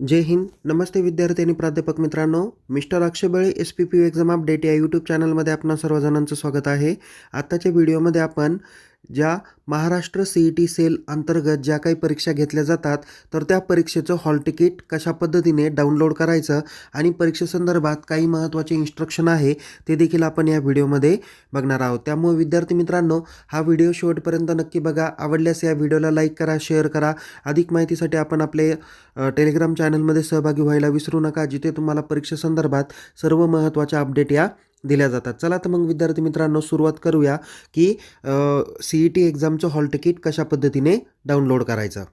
जय हिंद. नमस्ते विद्यार्थी आणि प्राध्यापक मित्रांनो. मिस्टर अक्षय बळे SPPU एक्झाम अपडेट या यूट्यूब चॅनलमध्ये आपणा सर्वजणांचं स्वागत आहे. आत्ताच्या व्हिडिओमध्ये आपण ज्या महाराष्ट्र CET सेल अंतर्गत ज्या काही परीक्षा घेतल्या जातात तर त्या परीक्षेचं हॉल तिकीट कशा पद्धतीने डाउनलोड करायचं आणि परीक्षेसंदर्भात काही महत्त्वाचे इन्स्ट्रक्शन आहे ते देखील आपण या व्हिडिओमध्ये बघणार आहोत. त्यामुळे विद्यार्थी मित्रांनो, हा व्हिडिओ शेवटपर्यंत नक्की बघा. आवडल्यास या व्हिडिओला लाईक करा, शेअर करा. अधिक माहितीसाठी आपण आपले टेलिग्राम चॅनलमध्ये सहभागी व्हायला विसरू नका, जिथे तुम्हाला परीक्षेसंदर्भात सर्व महत्त्वाच्या अपडेट या दिल्या जातात. चला तर मग विद्यार्थी मित्रांनो, सुरुवात करूया की CET एक्झामचं हॉल तिकीट कशा पद्धतीने डाउनलोड करायचं.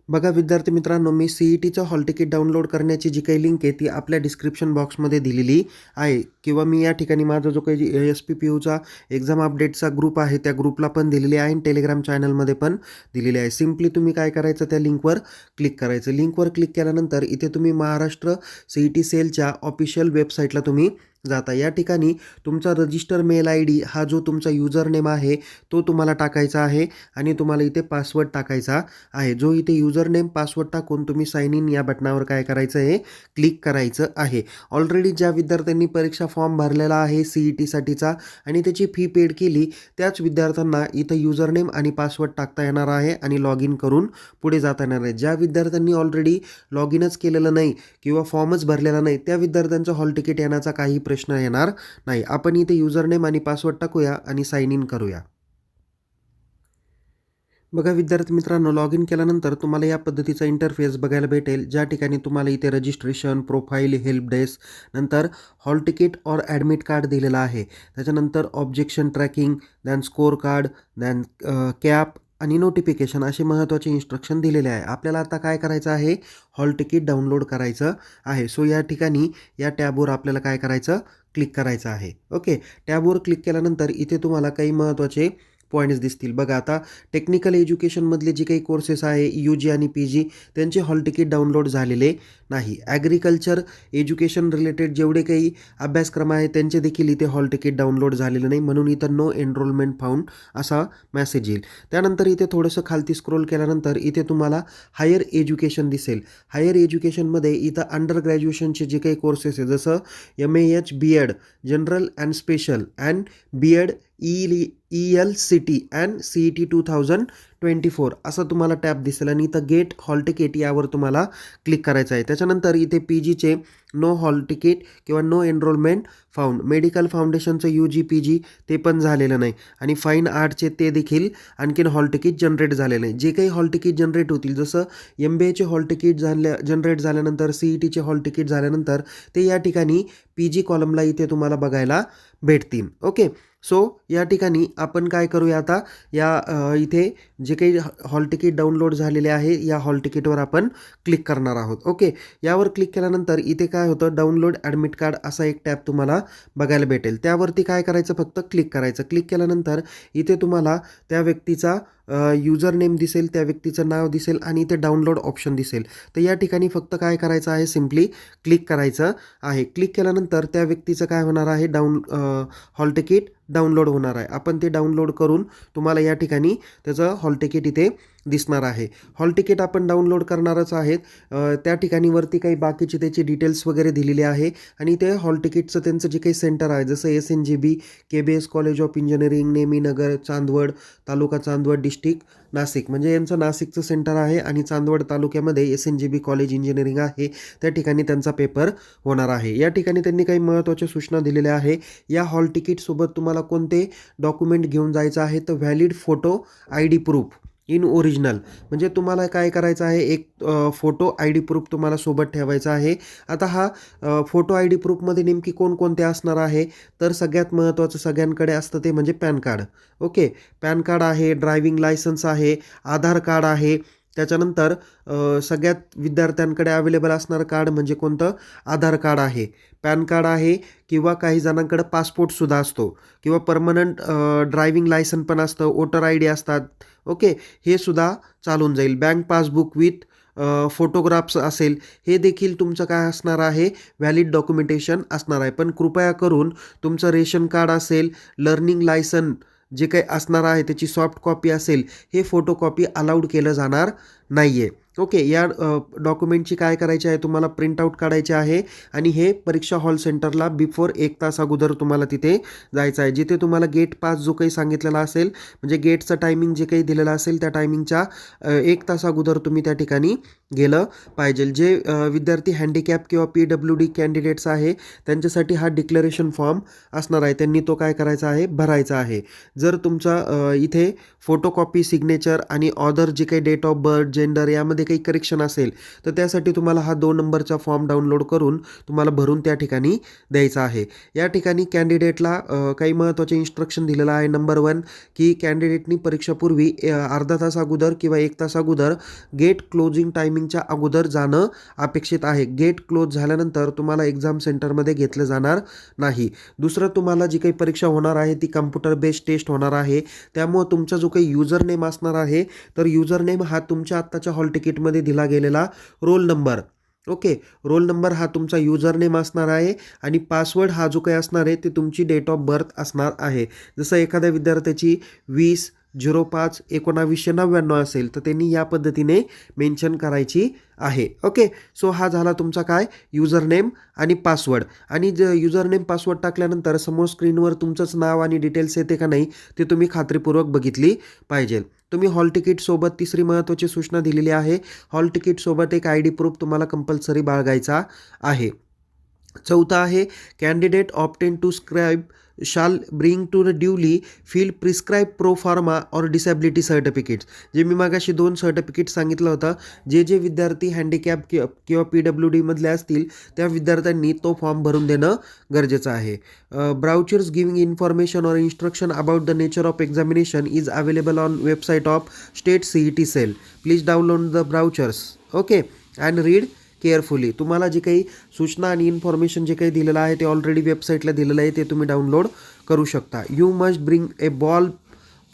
बघा विद्यार्थी मित्रांनो, मी CETचं हॉल तिकीट डाउनलोड करण्याची जी काही लिंक आहे ती आपल्या डिस्क्रिप्शन बॉक्समध्ये दिलेली आहे, किंवा मी या ठिकाणी माझा जो काही SPPUचा एक्झाम अपडेटचा ग्रुप आहे त्या ग्रुपला पण दिलेली आहे आणि टेलिग्राम चॅनलमध्ये पण दिलेली आहे. सिम्पली तुम्ही काय करायचं, त्या लिंकवर क्लिक करायचं. लिंकवर क्लिक केल्यानंतर इथे तुम्ही महाराष्ट्र CET सेलच्या ऑफिशियल वेबसाईटला तुम्ही जाता. या ठिकाणी तुमचा रजिस्टर मेल ID हा जो तुमचा युजर नेम आहे तो तुम्हाला टाकायचा आहे आणि तुम्हाला इथे पासवर्ड टाकायचा आहे. जो इथे युजर नेम पासवर्ड टाकून तुम्ही साइन इन या बटनावर काय करायचं आहे, क्लिक करायचं आहे. ऑलरेडी ज्या विद्यार्थ्यांनी परीक्षा फॉर्म भरलेला आहे CETसाठीचा आणि त्याची फी पेड केली त्याच विद्यार्थ्यांना इथं युजर नेम आणि पासवर्ड टाकता येणार आहे आणि लॉग इन करून पुढे जाता येणार आहे. ज्या विद्यार्थ्यांनी ऑलरेडी लॉग इनच केलेलं नाही किंवा फॉर्मच भरलेला नाही त्या विद्यार्थ्यांचं हॉल तिकीट येण्याचा काही प्रश्न येणार नाही. आपण इथे युजर नेम आणि पासवर्ड टाकूया आणि साइन इन करूया. बघा विद्यार्थी मित्रांनो, लॉग इन केल्यानंतर तुम्हाला या पद्धतीचा इंटरफेस बघायला भेटेल, ज्या ठिकाणी तुम्हाला इथे रजिस्ट्रेशन, प्रोफाईल, हेल्प डेस्क, नंतर हॉल तिकीट और ॲडमिट कार्ड दिलेला आहे. त्याच्यानंतर objection tracking, then score card, then CAP आणि नोटिफिकेशन असे महत्त्वाचे इन्स्ट्रक्शन दिलेले आहे. आपल्याला आता काय करायचं आहे, हॉल तिकीट डाउनलोड करायचं आहे. सो या ठिकाणी या टॅबवर आपल्याला काय करायचं, क्लिक करायचं आहे. ओके, टॅबवर क्लिक केल्यानंतर इथे तुम्हाला काही महत्त्वाचे पॉईंट्स दिसतील. बघा आता टेक्निकल एज्युकेशनमधले जे काही कोर्सेस आहे UG आणि PG त्यांचे हॉल तिकीट डाउनलोड झालेले नाही. ॲग्रिकल्चर एज्युकेशन रिलेटेड जेवढे काही अभ्यासक्रम आहे त्यांचे देखील इथे हॉल तिकीट डाउनलोड झालेलं नाही, म्हणून इथं नो एनरोलमेंट फाउंड असा मेसेज येईल. त्यानंतर इथे थोडंसं खालती स्क्रोल केल्यानंतर इथे तुम्हाला हायर एज्युकेशन दिसेल. हायर एज्युकेशनमध्ये इथं अंडर ग्रॅज्युएशनचे जे काही कोर्सेस आहे, जसं MAH B.Ed general and special and B.Ed ELCT and CET 2024 असं तुम्हाला टॅब दिसेल आणि इथं गेट हॉल तिकीट यावर तुम्हाला क्लिक करायचं आहे. त्याच्यानंतर इथे PGचे नो हॉल तिकीट किंवा नो एनरोलमेंट फाउंड, मेडिकल फाउंडेशनचं UG PG ते पण झालेलं नाही आणि फाईन आर्टचे ते देखील आणखीन हॉल तिकीट जनरेट झालेलं नाही. जे काही हॉल तिकीट जनरेट होतील, जसं MBAचे हॉल तिकीट जनरेट झाल्यानंतर, CETचे हॉल तिकीट झाल्यानंतर ते या ठिकाणी PG कॉलमला इथे तुम्हाला बघायला भेटतील. ओके, सो या ठिकाणी आपण काय करूया आता, या इथे जे काही हॉल तिकीट डाउनलोड झालेले आहे या हॉल तिकीटवर आपण क्लिक करणार आहोत. ओके, यावर क्लिक केल्यानंतर इथे काय होतं, डाउनलोड ॲडमिट कार्ड असा एक टॅब तुम्हाला बघायला भेटेल. त्यावरती काय करायचं, फक्त क्लिक करायचं. क्लिक केल्यानंतर इथे तुम्हाला त्या व्यक्तीचा युजर नेम दिसेल, त्या व्यक्तीचं नाव दिसेल आणि इथे डाउनलोड ऑप्शन दिसेल. तर या ठिकाणी फक्त काय करायचं आहे, सिम्पली क्लिक करायचं आहे. क्लिक केल्यानंतर त्या व्यक्तीचं काय होणार आहे, हॉल तिकीट डाउनलोड होणार आहे. आपण ते डाउनलोड करून तुम्हाला या ठिकाणी त्याचं हॉल तिकीट इथे दिसणार आहे. हॉल तिकीट आपण डाउनलोड करणारच आहेत. त्या ठिकाणी वरती काही बाकीचे त्याची डिटेल्स वगैरे दिलेली आहे आणि ते हॉल तिकीटचं त्यांचं जे काही सेंटर आहे, जसं SNGB KBS college of engineering, Neminagar, Chandwad, taluka Chandwad, district Nashik, म्हणजे यांचं नाशिकचं सेंटर आहे आणि चांदवड तालुक्यामध्ये SNGB कॉलेज इंजिनिअरिंग आहे, त्या ठिकाणी त्यांचा पेपर होणार आहे. या ठिकाणी त्यांनी काही महत्त्वाच्या सूचना दिलेल्या आहे. या हॉल तिकीटसोबत तुम्हाला कोणते डॉक्युमेंट घेऊन जायचं आहे, तर valid photo ID proof in original, म्हणजे तुम्हाला काय करायचं आहे, एक फोटो ID प्रूफ तुम्हाला सोबत ठेवायचा आहे. आता हा फोटो ID प्रूफमध्ये नेमकी कोणकोणते असणार आहे, तर सगळ्यात महत्त्वाचं सगळ्यांकडे असतं ते म्हणजे pan card. Okay, pan card आहे, ड्रायव्हिंग लायसन्स आहे, आधार कार्ड आहे. त्याच्यानंतर सगळ्यात विद्यार्थ्यांकडे अवेलेबल असणारं कार्ड म्हणजे कोणतं, आधार कार्ड आहे, पॅन कार्ड आहे, किंवा काही जणांकडे पासपोर्टसुद्धा असतो किंवा परमनंट ड्रायव्हिंग लायसन पण असतं, वोटर ID असतात. ओके, हे सुद्धा चालून जाईल. बँक पासबुक विथ फोटोग्राफ्स असेल, हे देखील तुमचं काय असणार आहे, व्हॅलिड डॉक्युमेंटेशन असणार आहे. पण कृपया करून तुमचं रेशन कार्ड असेल, लर्निंग लायसन जे काही असणार आहे त्याची सॉफ्ट कॉपी असेल, हे फोटोकॉपी अलाउड केलं जाणार नाही आहे. ओके. या डॉक्युमेंटची काय करायची आहे, तुम्हाला प्रिंटआउट काढायचे आहे आणि हे परीक्षा हॉल सेंटरला बिफोर 1 तास अगोदर तुम्हाला तिथे जायचं आहे. जिथे तुम्हाला गेट पास जो काही सांगितलेला असेल, म्हणजे गेटचं टायमिंग जे काही दिलेलं असेल त्या टायमिंगच्या 1 तास अगोदर तुम्ही त्या ठिकाणी गेलं पाहिजे. जे विद्यार्थी हँडिकॅप किंवा PWD कॅन्डिडेट्स आहे त्यांच्यासाठी हा डिक्लेरेशन फॉर्म असणार आहे. त्यांनी तो काय करायचा आहे, भरायचा आहे. जर तुमचा इथे फोटोकॉपी, सिग्नेचर आणि ऑदर जे काही डेट ऑफ बर्थ, जेंडर यामध्ये काही करेक्शन असेल तर त्यासाठी तुम्हाला हा 2 नंबरचा फॉर्म डाउनलोड करून तुम्हाला भरून त्या ठिकाणी द्यायचा आहे. या ठिकाणी कॅन्डिडेटला काही महत्त्वाचे इन्स्ट्रक्शन दिलेलं आहे. नंबर 1 की कॅन्डिडेटनी परीक्षापूर्वी अर्धा तास अगोदर किंवा 1 तास अगोदर गेट क्लोजिंग टायमिंगच्या अगोदर जाणं अपेक्षित आहे. गेट क्लोज झाल्यानंतर तुम्हाला एक्झाम सेंटरमध्ये घेतलं जाणार नाही. दुसरं, तुम्हाला जी काही परीक्षा होणार आहे ती कम्प्युटर बेस्ड टेस्ट होणार आहे. त्यामुळं तुमचा जो काही युजर नेम असणार आहे तर युजर नेम हा तुमच्या आत्ताच्या हॉल तिकीटमध्ये दिला गेलेला roll number, okay, roll number हा तुमचा युजर नेम असणार आहे आणि पासवर्ड हा जो काही असणार आहे ते तुमची डेट ऑफ बर्थ असणार आहे. जसं एखाद्या विद्यार्थ्याची 20/05/1999 असेल तर त्यांनी या पद्धतीने मेन्शन करायची आहे. ओके. सो हा झाला तुमचा काय, युजर नेम आणि पासवर्ड. आणि युजर नेम पासवर्ड टाकल्यानंतर समोर स्क्रीनवर तुमचंच नाव आणि डिटेल्स येते का नाही ते तुम्ही खात्रीपूर्वक बघितली पाहिजे. तुम्ही हॉल तिकीटसोबत तिसरी महत्त्वाची सूचना दिलेली आहे. हॉल तिकीटसोबत एक ID प्रूफ तुम्हाला कंपल्सरी बाळगायचा आहे. चौथा आहे, candidate opted to scribe shall bring to the duly fill prescribe प्रो फार्मा और डिसॅबिलिटी सर्टिफिकेट्स. जे मी मागाशी 2 सर्टिफिकेट सांगितलं होतं, जे विद्यार्थी हँडिकॅप किंवा PWD मधले असतील त्या विद्यार्थ्यांनी तो फॉर्म भरून देणं गरजेचं आहे. ब्राउचर्स गिविंग इन्फॉर्मेशन और instruction about the nature of examination is available on website of state CET cell. Please download the brochures, okay, and read carefully. तुम्हाला जे काही सूचना आणि इन्फॉर्मेशन जे काही दिलेलं आहे ते ऑलरेडी वेबसाईटला दिलेलं आहे, ते तुम्ही डाउनलोड करू शकता. You must bring a ball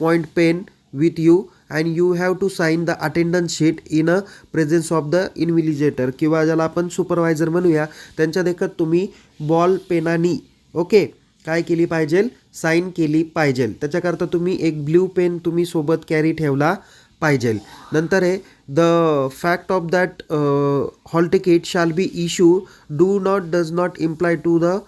point pen with you and you have to sign the attendance sheet in a presence of the invigilator, किंवा ज्याला आपण सुपरवायझर म्हणूया, त्यांच्या देखत तुम्ही बॉल पेनानी, ओके, काय केली पाहिजे, साईन केली पाहिजे. त्याच्याकरता तुम्ही एक ब्ल्यू पेन तुम्ही सोबत कॅरी ठेवला पाहिजे. नंतर आहे, the fact of that hall ticket shall be issue does not imply to the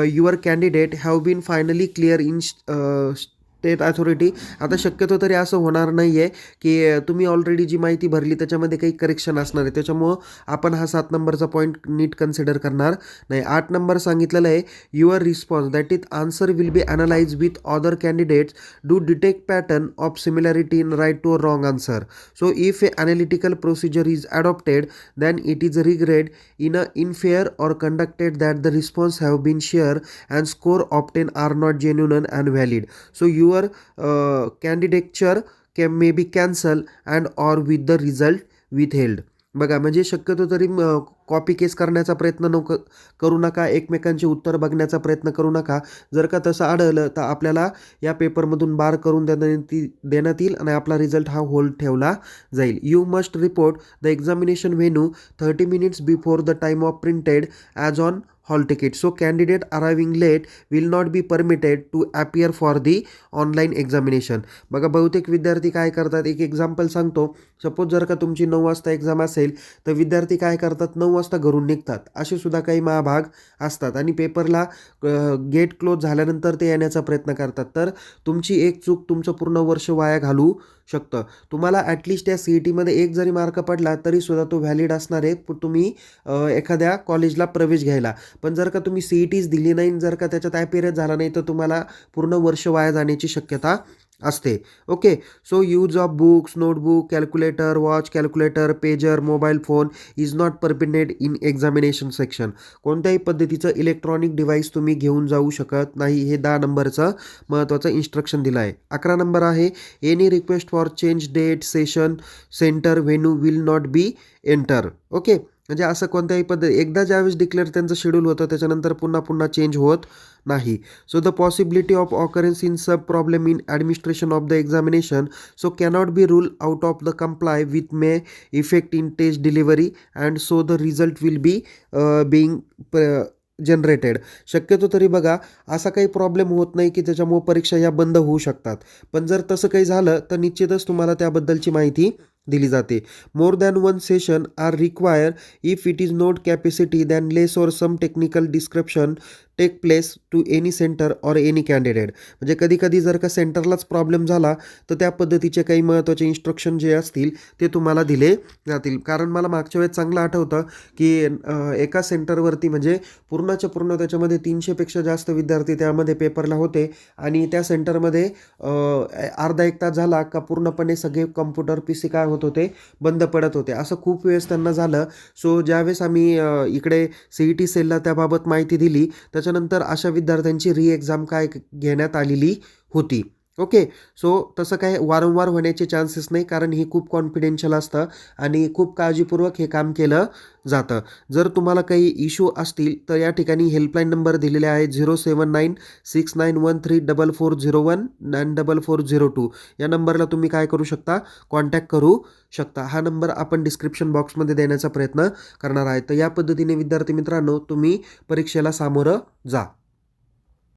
your candidate have been finally clear in state authority. आता शक्यतो तरी असं होणार नाही आहे की तुम्ही ऑलरेडी जी माहिती भरली त्याच्यामध्ये काही करेक्शन असणार आहे, त्याच्यामुळं आपण हा 7 नंबरचा पॉईंट नीट कन्सिडर करणार नाही. 8 नंबर सांगितलेलं आहे, your response that is answer will be analyse with other candidates do detect pattern of similarity in right to wrong answer. So if a analytical procedure is adopted then it is regarded in a unfair or conducted that the response have been shared and score obtained are not genuine and valid. So your candidature may be cancelled and or with the result withheld. बघा, म्हणजे शक्यतो तरी copy केस करण्याचा प्रयत्न करू नका, एकमेकांचे उत्तर बघण्याचा प्रयत्न करू नका. जर का तसं आढळलं तर आपल्याला या पेपरमधून बार करून देण्यात येईल आणि आपला रिझल्ट हा होल्ड ठेवला जाईल. You must report the examination venue 30 minutes before the time of printed as on hall ticket. So candidate arriving late will not be permitted to appear for the online examination. बघा, बहुतेक विद्यार्थी काय करतात, एक example सांगतो. Suppose जर का तुमची 9 वाजता एक्झाम असेल तर विद्यार्थी काय करतात, 9 वाजता घरून निघतात. असे सुद्धा काही महाभाग असतात आणि पेपरला गेट क्लोज झाल्यानंतर ते येण्याचा प्रयत्न करतात. तर तुमची एक चूक तुमचं पूर्ण वर्ष वाया घालू शकतं. तुम्हाला ॲटलिस्ट या CETमध्ये 1 जरी मार्क पडला तरीसुद्धा तो व्हॅलिड असणार आहे तुम्ही एखाद्या कॉलेजला प्रवेश घ्यायला. पण जर का तुम्ही CETच दिली नाही, जर का त्याच्यात ॲपियरच झाला नाही तर तुम्हाला पूर्ण वर्ष वाया जाण्याची शक्यता असते. Okay. So use of books, notebook, calculator, watch, calculator, pager, mobile phone is not permitted in examination section. कोणत्याही पद्धतीचं इलेक्ट्रॉनिक डिव्हाइस तुम्ही घेऊन जाऊ शकत नाही. हे 10 नंबरचं महत्त्वाचं इन्स्ट्रक्शन दिलं आहे. 11 नंबर आहे, any request for change date, session, centre, venue will not be enter. Okay. म्हणजे असं कोणत्याही एकदा ज्यावेळेस डिक्लेअर त्यांचं शेड्यूल होतं त्याच्यानंतर पुन्हा चेंज होत नाही. So the possibility of occurrence in sub problem in administration of the examination so cannot be rule out of the comply with may effect in test delivery and so the result will be being generated. शक्यतो तरी बघा, असा काही problem होत नाही की त्याच्यामुळे परीक्षा या बंद होऊ शकतात. पण जर तसं काही झालं तर निश्चितच तुम्हाला त्याबद्दलची माहिती दिली जाते. More than one session are require if it is not capacity than less or some technical description take place to any centre or any candidate. म्हणजे कधी कधी जर का सेंटरलाच प्रॉब्लेम झाला तर त्या पद्धतीचे काही महत्त्वाचे इन्स्ट्रक्शन जे असतील ते तुम्हाला दिले जातील. कारण मला मागच्या वेळेस चांगलं आठवतं की एका सेंटरवरती म्हणजे पूर्णच्या पूर्ण त्याच्यामध्ये 300पेक्षा जास्त विद्यार्थी त्यामध्ये पेपरला होते आणि त्या सेंटरमध्ये अर्धा एक तास झाला का पूर्णपणे सगळे कम्प्युटर PC काय होत होते, बंद पडत होते. असं खूप वेळेस त्यांना झालं. सो ज्यावेळेस आम्ही इकडे CET सेलला त्याबाबत माहिती दिली त्याच्यानंतर अशा विद्यार्थ्यांची री एक्झाम काय घेण्यात आलेली होती. ओके. सो तसं काय वारंवार होण्याचे चान्सेस नाही कारण ही खूप कॉन्फिडेन्शियल असतं आणि खूप काळजीपूर्वक हे काम केलं जातं. जर तुम्हाला काही इश्यू असतील तर या ठिकाणी हेल्पलाईन नंबर दिलेले आहे 07969134401 and 4402. या नंबरला तुम्ही काय करू शकता, कॉन्टॅक्ट करू शकता. हा नंबर आपण डिस्क्रिप्शन बॉक्समध्ये देण्याचा प्रयत्न करणार आहे. तर या पद्धतीने विद्यार्थी मित्रांनो तुम्ही परीक्षेला सामोरं जा.